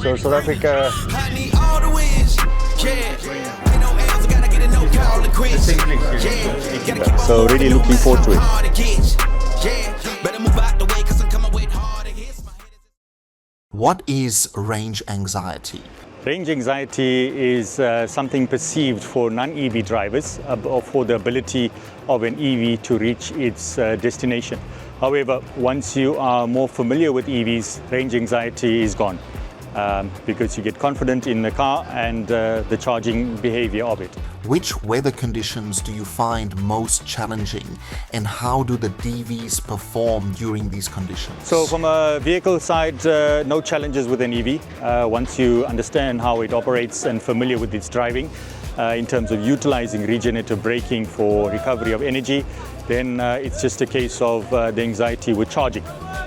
So South Africa, so really looking forward to it. What is range anxiety? Range anxiety is something perceived for non-EV drivers for the ability of an EV to reach its destination. However, once you are more familiar with EVs, range anxiety is gone because you get confident in the car and the charging behavior of it. Which weather conditions do you find most challenging, and how do the DVs perform during these conditions? So from a vehicle side, no challenges with an EV. Once you understand how it operates and familiar with its driving, in terms of utilizing regenerative braking for recovery of energy, then it's just a case of the anxiety with charging.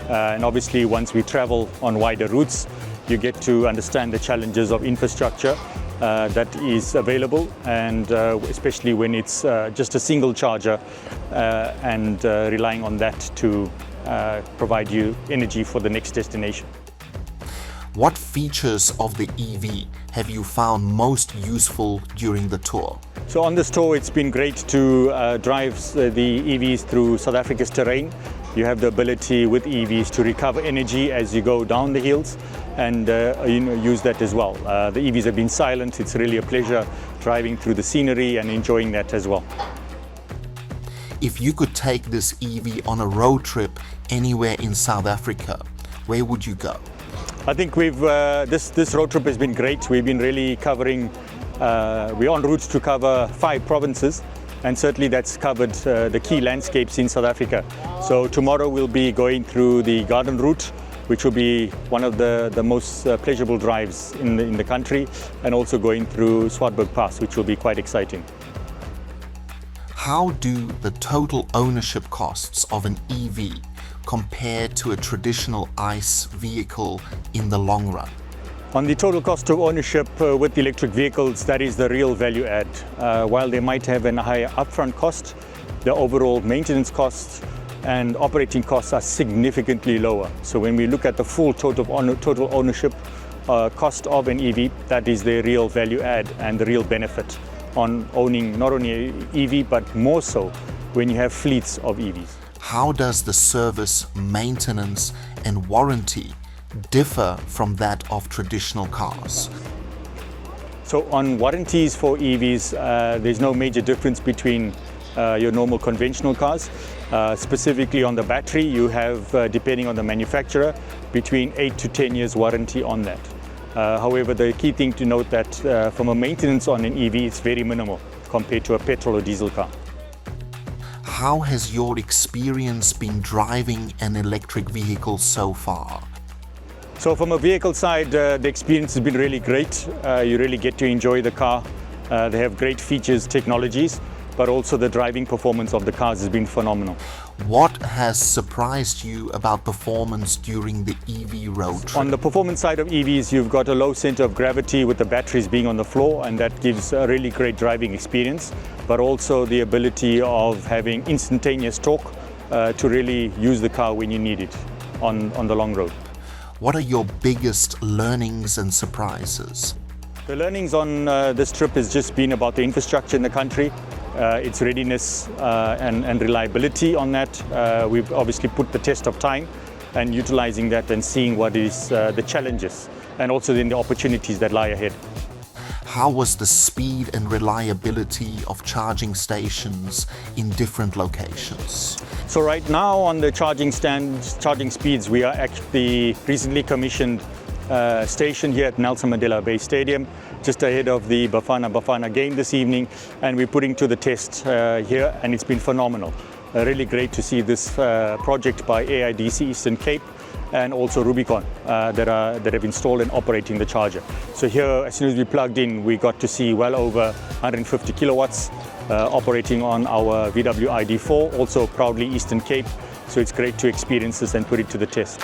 And obviously once we travel on wider routes, you get to understand the challenges of infrastructure that is available, and especially when it's just a single charger and relying on that to provide you energy for the next destination. What features of the EV have you found most useful during the tour? So on this tour, it's been great to drive the EVs through South Africa's terrain. You have the ability with EVs to recover energy as you go down the hills and use that as well. The EVs have been silent. It's really a pleasure driving through the scenery and enjoying that as well. If you could take this EV on a road trip anywhere in South Africa, where would you go? I think this road trip has been great. We've been really covering, we're en route to cover 5 provinces, and certainly that's covered the key landscapes in South Africa. So tomorrow we'll be going through the Garden Route, which will be one of the most pleasurable drives in the country, and also going through Swartberg Pass, which will be quite exciting. How do the total ownership costs of an EV compare to a traditional ICE vehicle in the long run? On the total cost of ownership with electric vehicles, that is the real value add. While they might have a higher upfront cost, the overall maintenance costs and operating costs are significantly lower. So when we look at the full total ownership cost of an EV, that is the real value add and the real benefit on owning not only an EV, but more so when you have fleets of EVs. How does the service, maintenance and warranty differ from that of traditional cars? So on warranties for EVs, there's no major difference between your normal conventional cars. Specifically on the battery, you have, depending on the manufacturer, between 8 to 10 years warranty on that. However, the key thing to note that from a maintenance on an EV, it's very minimal compared to a petrol or diesel car. How has your experience been driving an electric vehicle so far? So from a vehicle side, the experience has been really great. You really get to enjoy the car. They have great features, technologies, but also the driving performance of the cars has been phenomenal. What has surprised you about performance during the EV road trip? On the performance side of EVs, you've got a low center of gravity with the batteries being on the floor, and that gives a really great driving experience, but also the ability of having instantaneous torque to really use the car when you need it on the long road. What are your biggest learnings and surprises? The learnings on this trip has just been about the infrastructure in the country, its readiness and reliability on that. We've obviously put the test of time and utilizing that and seeing what is the challenges and also then the opportunities that lie ahead. How was the speed and reliability of charging stations in different locations? So right now on the charging speeds, we are at the recently commissioned station here at Nelson Mandela Bay Stadium, just ahead of the Bafana game this evening, and we're putting to the test here, and it's been phenomenal. Really great to see this project by AIDC Eastern Cape and also Rubicon that have installed and operating the charger. So here, as soon as we plugged in, we got to see well over 150 kilowatts operating on our VW ID4, also proudly Eastern Cape. So it's great to experience this and put it to the test.